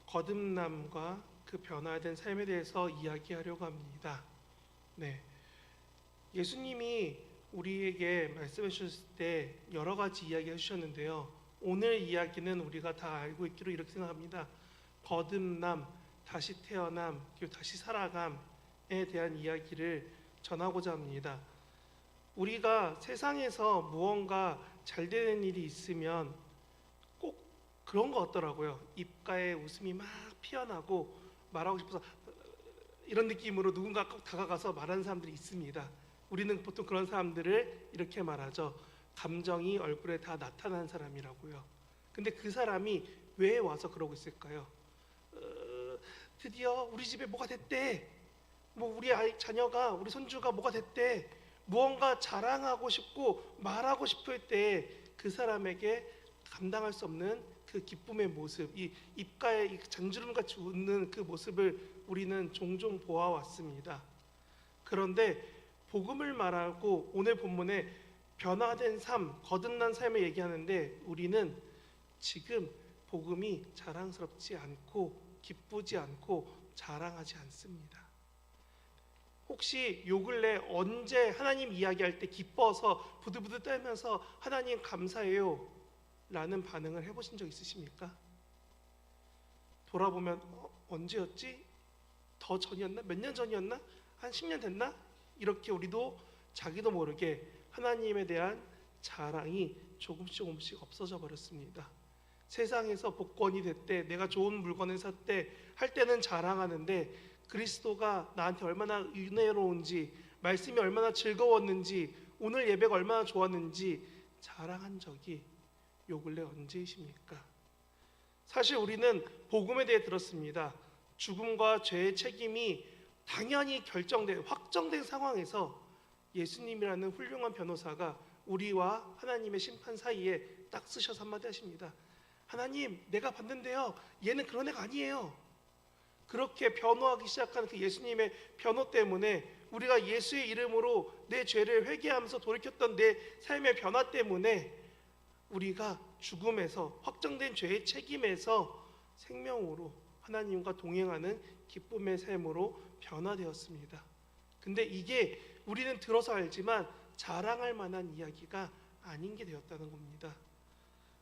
거듭남과 그 변화된 삶에 대해서 이야기하려고 합니다. 네, 예수님이 우리에게 말씀해 주셨을 때 여러 가지 이야기 해주셨는데요. 오늘 이야기는 우리가 다 알고 있기로 이렇게 생각합니다. 거듭남, 다시 태어남, 그리고 다시 살아감에 대한 이야기를 전하고자 합니다. 우리가 세상에서 무언가 잘 되는 일이 있으면 꼭 그런 거 같더라고요. 입가에 웃음이 막 피어나고 말하고 싶어서 이런 느낌으로 누군가 꼭 다가가서 말하는 사람들이 있습니다. 우리는 보통 그런 사람들을 이렇게 말하죠. 감정이 얼굴에 다 나타나는 사람이라고요. 근데 그 사람이 왜 와서 그러고 있을까요? 드디어 우리 집에 뭐가 됐대. 뭐 우리 아이, 자녀가, 우리 손주가 뭐가 됐대. 무언가 자랑하고 싶고 말하고 싶을 때 그 사람에게 감당할 수 없는 그 기쁨의 모습, 이 입가에 잔주름같이 웃는 그 모습을 우리는 종종 보아왔습니다. 그런데 복음을 말하고 오늘 본문에 변화된 삶, 거듭난 삶을 얘기하는데 우리는 지금 복음이 자랑스럽지 않고 기쁘지 않고 자랑하지 않습니다. 혹시 요 근래 언제 하나님 이야기할 때 기뻐서 부들부들 떨면서 하나님 감사해요 라는 반응을 해보신 적 있으십니까? 돌아보면 언제였지? 더 전이었나? 몇 년 전이었나? 한 10년 됐나? 이렇게 우리도 자기도 모르게 하나님에 대한 자랑이 조금씩 없어져 버렸습니다. 세상에서 복권이 됐대, 내가 좋은 물건을 샀대 할 때는 자랑하는데 그리스도가 나한테 얼마나 은혜로운지, 말씀이 얼마나 즐거웠는지, 오늘 예배가 얼마나 좋았는지 자랑한 적이 요 근래 언제이십니까? 사실 우리는 복음에 대해 들었습니다. 죽음과 죄의 책임이 당연히 결정된, 확정된 상황에서 예수님이라는 훌륭한 변호사가 우리와 하나님의 심판 사이에 딱 쓰셔서 한마디 하십니다. 하나님, 내가 봤는데요, 얘는 그런 애가 아니에요. 그렇게 변호하기 시작한 그 예수님의 변호 때문에 우리가 예수의 이름으로 내 죄를 회개하면서 돌이켰던 내 삶의 변화 때문에 우리가 죽음에서, 확정된 죄의 책임에서 생명으로 하나님과 동행하는 기쁨의 삶으로 변화되었습니다. 근데 이게 우리는 들어서 알지만 자랑할 만한 이야기가 아닌 게 되었다는 겁니다.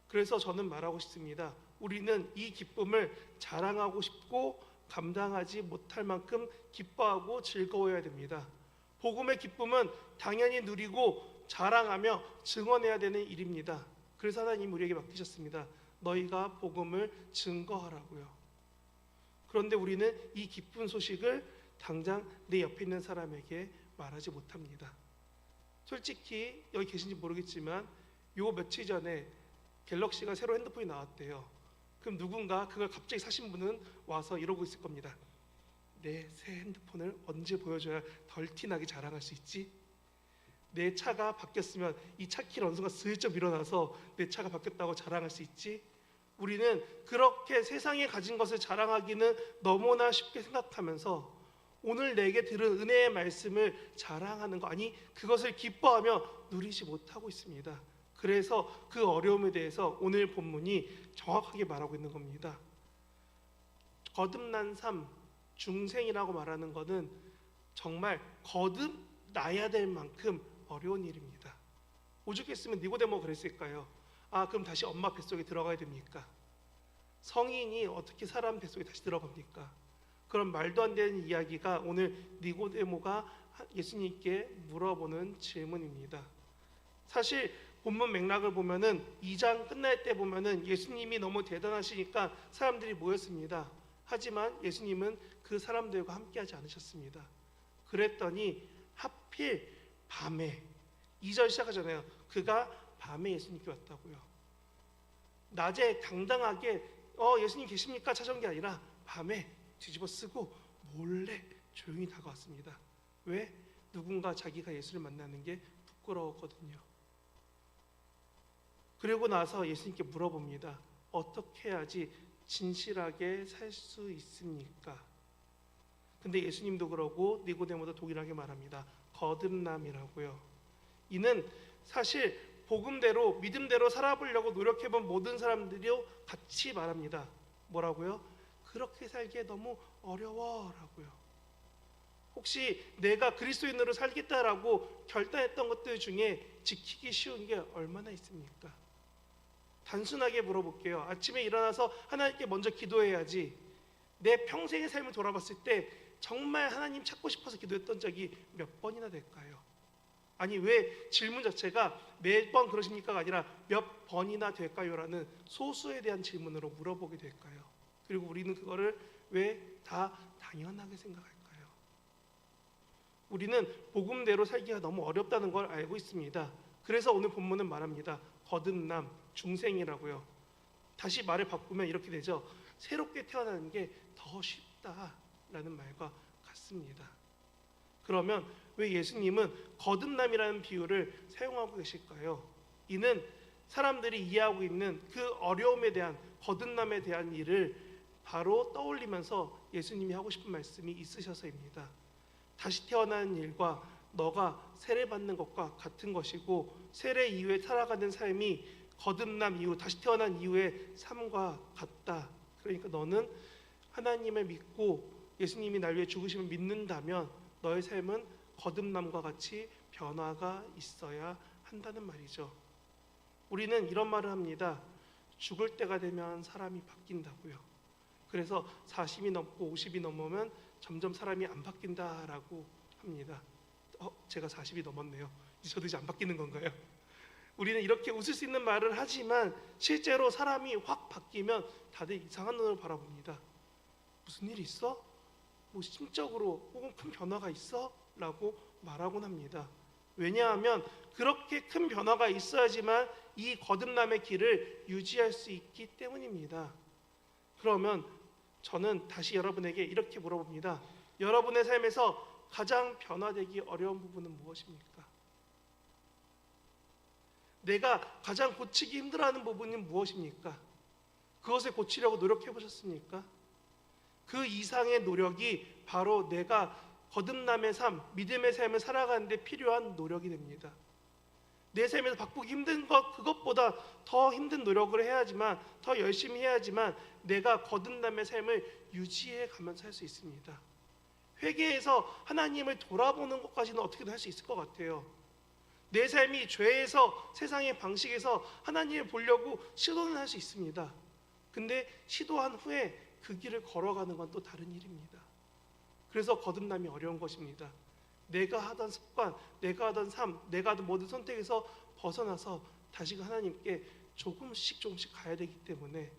그래서 저는 말하고 싶습니다. 우리는 이 기쁨을 자랑하고 싶고 감당하지 못할 만큼 기뻐하고 즐거워해야 됩니다. 복음의 기쁨은 당연히 누리고 자랑하며 증언해야 되는 일입니다. 그래서 하나님 우리에게 맡기셨습니다. 너희가 복음을 증거하라고요. 그런데 우리는 이 기쁜 소식을 당장 내 옆에 있는 사람에게 말하지 못합니다. 솔직히 여기 계신지 모르겠지만 요 며칠 전에 갤럭시가 새로 핸드폰이 나왔대요. 그럼 누군가 그걸 갑자기 사신 분은 와서 이러고 있을 겁니다. 내 새 핸드폰을 언제 보여줘야 덜 티나게 자랑할 수 있지? 내 차가 바뀌었으면 이 차 키 원소가 슬쩍 밀어놔서 내 차가 바뀌었다고 자랑할 수 있지? 우리는 그렇게 세상에 가진 것을 자랑하기는 너무나 쉽게 생각하면서 오늘 내게 들은 은혜의 말씀을 자랑하는 거, 아니 그것을 기뻐하며 누리지 못하고 있습니다. 그래서 그 어려움에 대해서 오늘 본문이 정확하게 말하고 있는 겁니다. 거듭난 삶, 중생이라고 말하는 것은 정말 거듭나야 될 만큼 어려운 일입니다. 오죽했으면 니고데모가 그랬을까요? 그럼 다시 엄마 뱃속에 들어가야 됩니까? 성인이 어떻게 사람 뱃속에 다시 들어갑니까? 그런 말도 안 되는 이야기가 오늘 니고데모가 예수님께 물어보는 질문입니다. 사실 본문 맥락을 보면은 2장 끝날 때 보면은 예수님이 너무 대단하시니까 사람들이 모였습니다. 하지만 예수님은 그 사람들과 함께하지 않으셨습니다. 그랬더니 하필 밤에 2절 시작하잖아요. 그가 밤에 예수님께 왔다고요. 낮에 당당하게 예수님 계십니까? 찾아온 게 아니라 밤에 뒤집어 쓰고 몰래 조용히 다가왔습니다. 왜? 누군가 자기가 예수를 만나는 게 부끄러웠거든요. 그리고 나서 예수님께 물어봅니다. 어떻게 해야지 진실하게 살 수 있습니까? 근데 예수님도 그러고 니고데모도 동일하게 말합니다. 거듭남이라고요. 이는 사실 복음대로 믿음대로 살아보려고 노력해본 모든 사람들이 같이 말합니다. 뭐라고요? 그렇게 살기에 너무 어려워라고요. 혹시 내가 그리스도인으로 살겠다라고 결단했던 것들 중에 지키기 쉬운 게 얼마나 있습니까? 단순하게 물어볼게요. 아침에 일어나서 하나님께 먼저 기도해야지. 내 평생의 삶을 돌아봤을 때 정말 하나님 찾고 싶어서 기도했던 적이 몇 번이나 될까요? 아니, 왜 질문 자체가 매번 그러십니까가 아니라 몇 번이나 될까요? 라는 소수에 대한 질문으로 물어보게 될까요? 그리고 우리는 그거를 왜 다 당연하게 생각할까요? 우리는 복음대로 살기가 너무 어렵다는 걸 알고 있습니다. 그래서 오늘 본문은 말합니다. 거듭남, 중생이라고요. 다시 말을 바꾸면 이렇게 되죠. 새롭게 태어나는 게 더 쉽다라는 말과 같습니다. 그러면 왜 예수님은 거듭남이라는 비유를 사용하고 계실까요? 이는 사람들이 이해하고 있는 그 어려움에 대한, 거듭남에 대한 일을 바로 떠올리면서 예수님이 하고 싶은 말씀이 있으셔서입니다. 다시 태어나는 일과 너가 세례받는 것과 같은 것이고, 세례 이후에 살아가는 삶이 거듭남 이후, 다시 태어난 이후의 삶과 같다. 그러니까 너는 하나님을 믿고 예수님이 날 위해 죽으심을 믿는다면 너의 삶은 거듭남과 같이 변화가 있어야 한다는 말이죠. 우리는 이런 말을 합니다. 죽을 때가 되면 사람이 바뀐다고요. 그래서 40이 넘고 50이 넘으면 점점 사람이 안 바뀐다라고 합니다. 제가 40이 넘었네요. 저도 이제 안 바뀌는 건가요? 우리는 이렇게 웃을 수 있는 말을 하지만 실제로 사람이 확 바뀌면 다들 이상한 눈으로 바라봅니다. 무슨 일이 있어? 뭐 심적으로 혹은 큰 변화가 있어? 라고 말하곤 합니다. 왜냐하면 그렇게 큰 변화가 있어야지만 이 거듭남의 길을 유지할 수 있기 때문입니다. 그러면 저는 다시 여러분에게 이렇게 물어봅니다. 여러분의 삶에서 가장 변화되기 어려운 부분은 무엇입니까? 내가 가장 고치기 힘들어하는 부분이 무엇입니까? 그것을 고치려고 노력해 보셨습니까? 그 이상의 노력이 바로 내가 거듭남의 삶, 믿음의 삶을 살아가는 데 필요한 노력이 됩니다. 내 삶에서 바꾸기 힘든 것, 그것보다 더 힘든 노력을 해야지만, 더 열심히 해야지만 내가 거듭남의 삶을 유지해 가면서 할 수 있습니다. 회개해서 하나님을 돌아보는 것까지는 어떻게든 할 수 있을 것 같아요. 내 삶이 죄에서, 세상의 방식에서 하나님을 보려고 시도는 할 수 있습니다. 근데 시도한 후에 그 길을 걸어가는 건 또 다른 일입니다. 그래서 거듭남이 어려운 것입니다. 내가 하던 습관, 내가 하던 삶, 내가 하던 모든 선택에서 벗어나서 다시 하나님께 조금씩 가야 되기 때문에,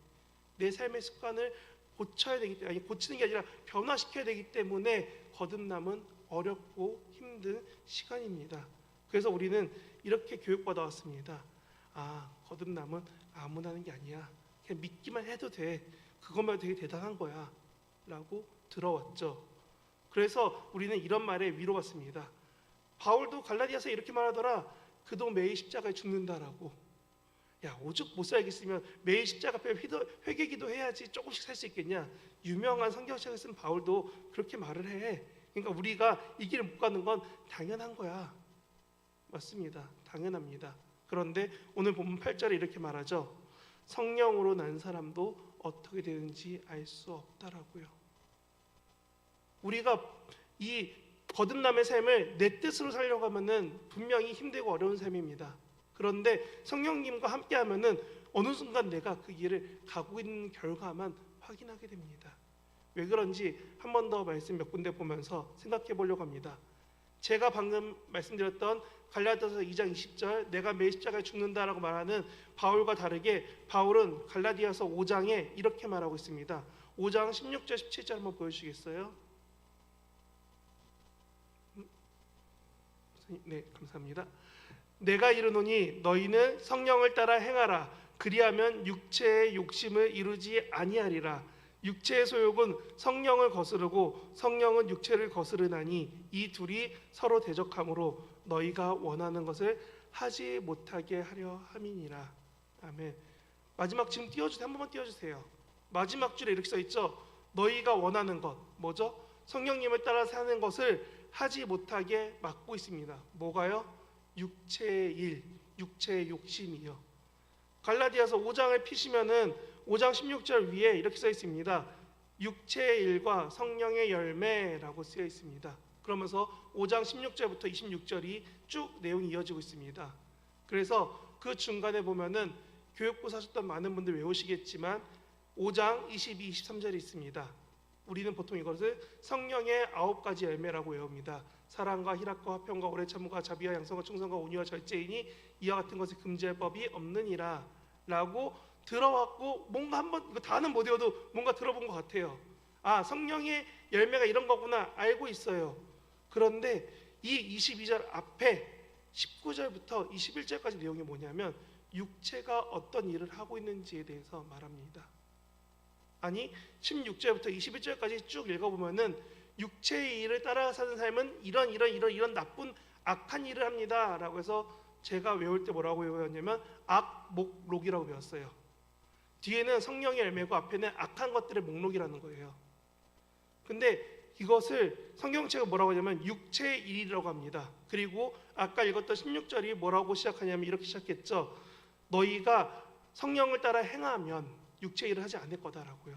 내 삶의 습관을 고쳐야 되기 때문에, 아니 고치는 게 아니라 변화시켜야 되기 때문에 거듭남은 어렵고 힘든 시간입니다. 그래서 우리는 이렇게 교육받아 왔습니다. 거듭남은 아무나 하는 게 아니야. 그냥 믿기만 해도 돼. 그것만 되게 대단한 거야. 라고 들어왔죠. 그래서 우리는 이런 말에 위로받습니다. 바울도 갈라디아서에 이렇게 말하더라. 그도 매일 십자가에 죽는다라고. 야, 오죽 못 살겠으면 매일 십자가 앞에 회개기도 해야지 조금씩 살 수 있겠냐. 유명한 성경책을 쓴 바울도 그렇게 말을 해. 그러니까 우리가 이 길을 못 가는 건 당연한 거야. 맞습니다. 당연합니다. 그런데 오늘 본문 8절에 이렇게 말하죠. 성령으로 난 사람도 어떻게 되는지 알 수 없다라고요. 우리가 이 거듭남의 삶을 내 뜻으로 살려고 하면은 분명히 힘들고 어려운 삶입니다. 그런데 성령님과 함께 하면은 어느 순간 내가 그 길을 가고 있는 결과만 확인하게 됩니다. 왜 그런지 한 번 더 말씀 몇 군데 보면서 생각해 보려고 합니다. 제가 방금 말씀드렸던 갈라디아서 2장 20절 내가 매일 십자가에 죽는다라고 말하는 바울과 다르게, 바울은 갈라디아서 5장에 이렇게 말하고 있습니다. 5장 16절 17절 한번 보여주시겠어요? 네, 감사합니다. 내가 이르노니 너희는 성령을 따라 행하라. 그리하면 육체의 욕심을 이루지 아니하리라. 육체의 소욕은 성령을 거스르고 성령은 육체를 거스르나니 이 둘이 서로 대적하므로 너희가 원하는 것을 하지 못하게 하려 함이니라. 아멘. 마지막 지금 띄워주세요. 한 번만 띄워주세요. 마지막 줄에 이렇게 써있죠. 너희가 원하는 것, 뭐죠? 성령님을 따라 사는 것을 하지 못하게 막고 있습니다. 뭐가요? 육체의 일, 육체의 욕심이요. 갈라디아서 5장을 피시면은 5장 16절 위에 이렇게 써 있습니다. 육체의 일과 성령의 열매라고 쓰여 있습니다. 그러면서 5장 16절부터 26절이 쭉 내용이 이어지고 있습니다. 그래서 그 중간에 보면은 교육부 사셨던 많은 분들 외우시겠지만 5장 22, 23절이 있습니다. 우리는 보통 이것을 성령의 9가지 열매라고 외웁니다. 사랑과 희락과 화평과 오래 참음과 자비와 양성과 충성과 온유와 절제이니 이와 같은 것을 금지할 법이 없느니라 라고 들어왔고, 뭔가 한번 이거 다는 못 외워도 뭔가 들어본 것 같아요. 아, 성령의 열매가 이런 거구나 알고 있어요. 그런데 이 22절 앞에 19절부터 21절까지 내용이 뭐냐면 육체가 어떤 일을 하고 있는지에 대해서 말합니다. 아니 16절부터 21절까지 쭉 읽어보면은 육체의 일을 따라 사는 삶은 이런 나쁜 악한 일을 합니다 라고 해서 제가 외울 때 뭐라고 외웠냐면 악목록이라고 배웠어요. 뒤에는 성령의 열매고 앞에는 악한 것들의 목록이라는 거예요. 근데 이것을 성경책은 뭐라고 하냐면 육체의 일이라고 합니다. 그리고 아까 읽었던 16절이 뭐라고 시작하냐면 이렇게 시작했죠. 너희가 성령을 따라 행하면 육체의 일을 하지 않을 거다라고요.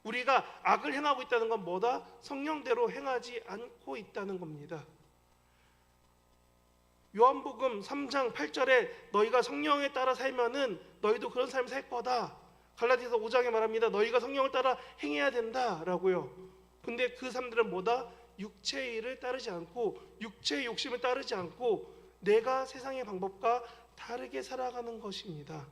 우리가 악을 행하고 있다는 건 뭐다? 성령대로 행하지 않고 있다는 겁니다. 요한복음 3장 8절에 너희가 성령에 따라 살면은 너희도 그런 삶을 살 거다. 갈라디아서 5장에 말합니다. 너희가 성령을 따라 행해야 된다라고요. 근데 그 사람들은 뭐다? 육체의 일을 따르지 않고 육체의 욕심을 따르지 않고 내가 세상의 방법과 다르게 살아가는 것입니다.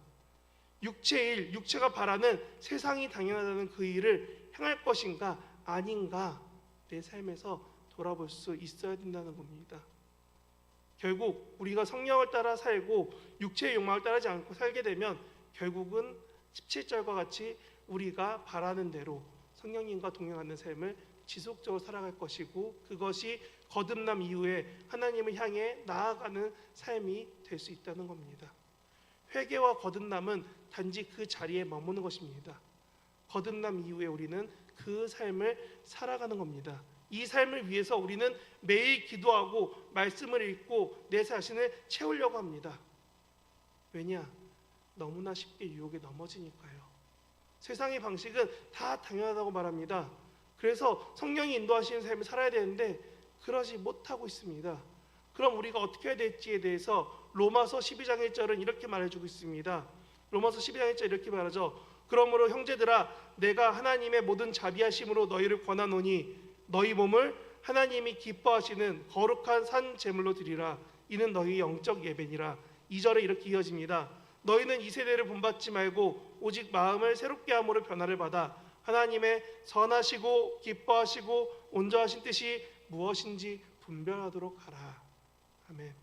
육체의 일, 육체가 바라는 세상이 당연하다는 그 일을 행할 것인가 아닌가 내 삶에서 돌아볼 수 있어야 된다는 겁니다. 결국 우리가 성령을 따라 살고 육체의 욕망을 따르지 않고 살게 되면 결국은 17절과 같이 우리가 바라는 대로 성령님과 동행하는 삶을 지속적으로 살아갈 것이고 그것이 거듭남 이후에 하나님을 향해 나아가는 삶이 될 수 있다는 겁니다. 회개와 거듭남은 단지 그 자리에 머무는 것입니다. 거듭남 이후에 우리는 그 삶을 살아가는 겁니다. 이 삶을 위해서 우리는 매일 기도하고 말씀을 읽고 내 자신을 채우려고 합니다. 왜냐? 너무나 쉽게 유혹에 넘어지니까요. 세상의 방식은 다 당연하다고 말합니다. 그래서 성령이 인도하시는 삶을 살아야 되는데 그러지 못하고 있습니다. 그럼 우리가 어떻게 해야 될지에 대해서 로마서 12장 1절은 이렇게 말해주고 있습니다. 로마서 12장 1절 이렇게 말하죠. 그러므로 형제들아 내가 하나님의 모든 자비하심으로 너희를 권하노니 너희 몸을 하나님이 기뻐하시는 거룩한 산 제물로 드리라. 이는 너희 영적 예배니라. 2절에 이렇게 이어집니다. 너희는 이 세대를 본받지 말고 오직 마음을 새롭게 함으로 변화를 받아 하나님의 선하시고 기뻐하시고 온전하신 뜻이 무엇인지 분별하도록 하라. 아멘.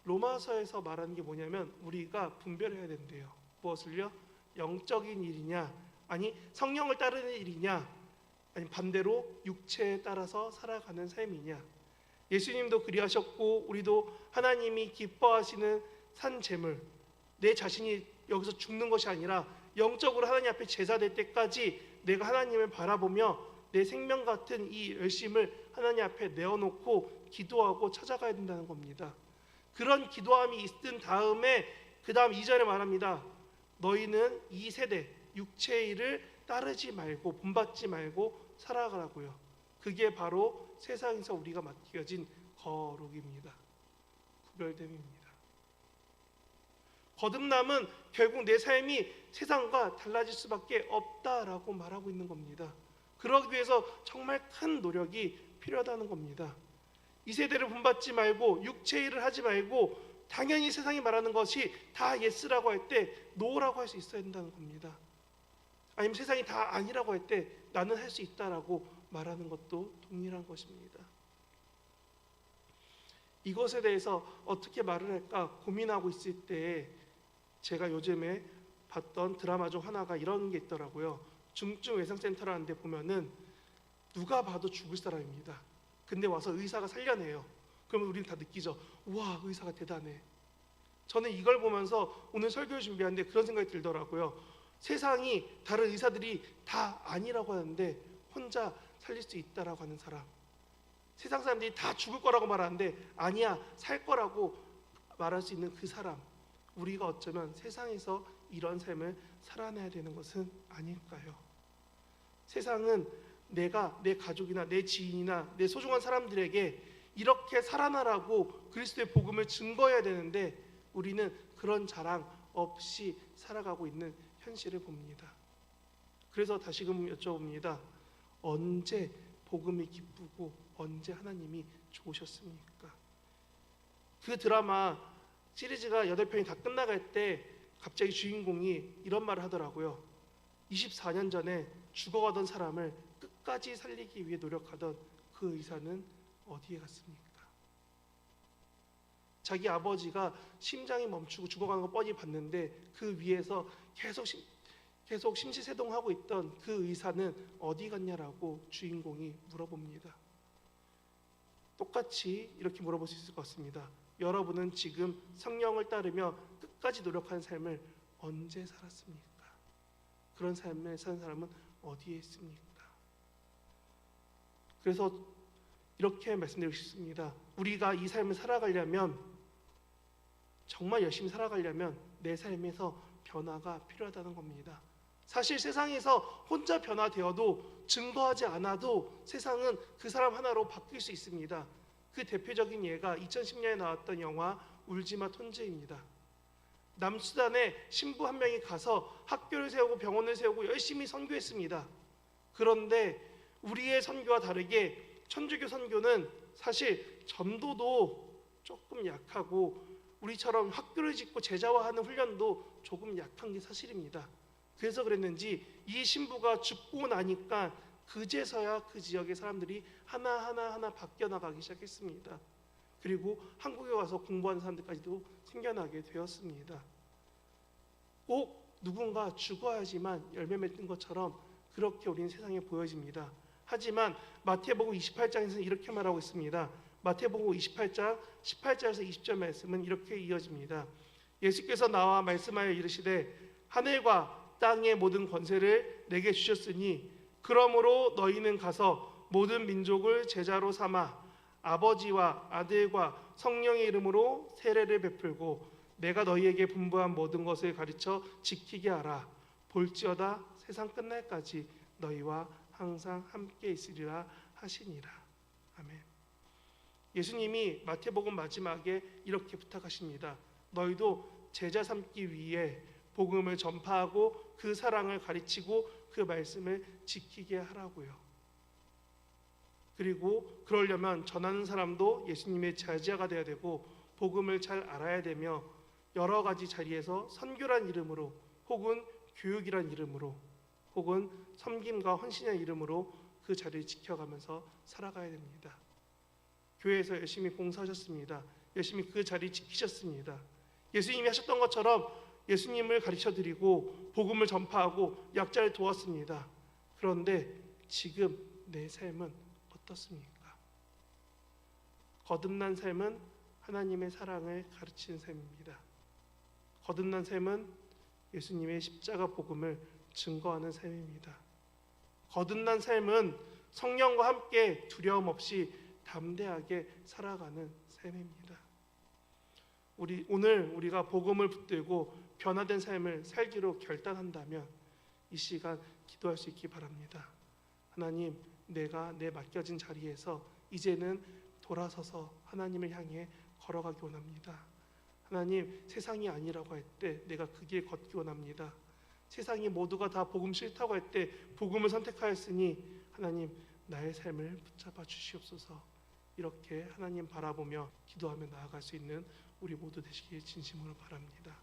로마서에서 말하는 게 뭐냐면 우리가 분별해야 된대요. 무엇을요? 영적인 일이냐 아니 성령을 따르는 일이냐 아니 반대로 육체에 따라서 살아가는 삶이냐. 예수님도 그리하셨고 우리도 하나님이 기뻐하시는 산 제물, 내 자신이 여기서 죽는 것이 아니라 영적으로 하나님 앞에 제사 될 때까지 내가 하나님을 바라보며 내 생명 같은 이 열심을 하나님 앞에 내어놓고 기도하고 찾아가야 된다는 겁니다. 그런 기도함이 있은 다음에 그 다음 2절에 말합니다. 너희는 이 세대 육체의 일을 따르지 말고 본받지 말고 살아가라고요. 그게 바로 세상에서 우리가 맡겨진 거룩입니다. 구별됨입니다. 거듭남은 결국 내 삶이 세상과 달라질 수밖에 없다라고 말하고 있는 겁니다. 그러기 위해서 정말 큰 노력이 필요하다는 겁니다. 이 세대를 본받지 말고 육체의 일을 하지 말고 당연히 세상이 말하는 것이 다 예스라고 할 때 노라고 할 수 있어야 된다는 겁니다. 아니면 세상이 다 아니라고 할 때 나는 할 수 있다라고 말하는 것도 동일한 것입니다. 이것에 대해서 어떻게 말을 할까 고민하고 있을 때 제가 요즘에 봤던 드라마 중 하나가 이런 게 있더라고요. 중증 외상센터라는 데 보면은 누가 봐도 죽을 사람입니다. 근데 와서 의사가 살려내요. 그러면 우리는 다 느끼죠. 우와, 의사가 대단해. 저는 이걸 보면서 오늘 설교를 준비하는데 그런 생각이 들더라고요. 세상이 다른 의사들이 다 아니라고 하는데 혼자 살릴 수 있다라고 하는 사람. 세상 사람들이 다 죽을 거라고 말하는데 아니야, 살 거라고 말할 수 있는 그 사람. 우리가 어쩌면 세상에서 이런 삶을 살아내야 되는 것은 아닐까요? 세상은 내가 내 가족이나 내 지인이나 내 소중한 사람들에게 이렇게 살아나라고 그리스도의 복음을 증거해야 되는데 우리는 그런 자랑 없이 살아가고 있는 현실을 봅니다. 그래서 다시금 여쭤봅니다. 언제 복음이 기쁘고 언제 하나님이 좋으셨습니까? 그 드라마 시리즈가 8편이 다 끝나갈 때 갑자기 주인공이 이런 말을 하더라고요. 24년 전에 죽어가던 사람을 끝까지 살리기 위해 노력하던 그 의사는 어디에 갔습니까? 자기 아버지가 심장이 멈추고 죽어가는 거 뻔히 봤는데 그 위에서 계속 심시세동하고 있던 그 의사는 어디 갔냐라고 주인공이 물어봅니다. 똑같이 이렇게 물어볼 수 있을 것 같습니다. 여러분은 지금 성령을 따르며 끝까지 노력하는 삶을 언제 살았습니까? 그런 삶을 사는 사람은 어디에 있습니까? 그래서 이렇게 말씀드리고 싶습니다. 우리가 이 삶을 살아가려면, 정말 열심히 살아가려면 내 삶에서 변화가 필요하다는 겁니다. 사실 세상에서 혼자 변화되어도 증거하지 않아도 세상은 그 사람 하나로 바뀔 수 있습니다. 그 대표적인 예가 2010년에 나왔던 영화 울지마 톤즈입니다. 남수단에 신부 한 명이 가서 학교를 세우고 병원을 세우고 열심히 선교했습니다. 그런데 우리의 선교와 다르게 천주교 선교는 사실 전도도 조금 약하고 우리처럼 학교를 짓고 제자화하는 훈련도 조금 약한 게 사실입니다. 그래서 그랬는지 이 신부가 죽고 나니까 그제서야 그 지역의 사람들이 하나하나 바뀌어 나가기 시작했습니다. 그리고 한국에 와서 공부하는 사람들까지도 생겨나게 되었습니다. 꼭 누군가 죽어야지만 열매 맺는 것처럼 그렇게 우리는 세상에 보여집니다. 하지만 마태복음 28장에서는 이렇게 말하고 있습니다. 마태복음 28장 18절에서 20절 말씀은 이렇게 이어집니다. 예수께서 나와 말씀하여 이르시되 하늘과 땅의 모든 권세를 내게 주셨으니 그러므로 너희는 가서 모든 민족을 제자로 삼아 아버지와 아들과 성령의 이름으로 세례를 베풀고 내가 너희에게 분부한 모든 것을 가르쳐 지키게 하라. 볼지어다 세상 끝날까지 너희와 항상 함께 있으리라 하시니라. 아멘. 예수님이 마태복음 마지막에 이렇게 부탁하십니다. 너희도 제자 삼기 위해 복음을 전파하고 그 사랑을 가르치고 그 말씀을 지키게 하라고요. 그리고 그러려면 전하는 사람도 예수님의 제자가 되어야 되고 복음을 잘 알아야 되며 여러 가지 자리에서 선교란 이름으로 혹은 교육이란 이름으로 혹은 섬김과 헌신의 이름으로 그 자리를 지켜가면서 살아가야 됩니다. 교회에서 열심히 봉사하셨습니다. 열심히 그 자리 지키셨습니다. 예수님이 하셨던 것처럼 예수님을 가르쳐드리고 복음을 전파하고 약자를 도왔습니다. 그런데 지금 내 삶은 어떻습니까? 거듭난 삶은 하나님의 사랑을 가르치는 삶입니다. 거듭난 삶은 예수님의 십자가 복음을 증거하는 삶입니다. 거듭난 삶은 성령과 함께 두려움 없이 담대하게 살아가는 삶입니다. 오늘 우리가 복음을 붙들고 변화된 삶을 살기로 결단한다면 이 시간 기도할 수 있기 바랍니다. 하나님, 내가 내 맡겨진 자리에서 이제는 돌아서서 하나님을 향해 걸어가기 원합니다. 하나님, 세상이 아니라고 할 때 내가 그 길 걷기 원합니다. 세상이 모두가 다 복음 싫다고 할 때 복음을 선택하였으니 하나님, 나의 삶을 붙잡아 주시옵소서. 이렇게 하나님 바라보며 기도하며 나아갈 수 있는 우리 모두 되시길 진심으로 바랍니다.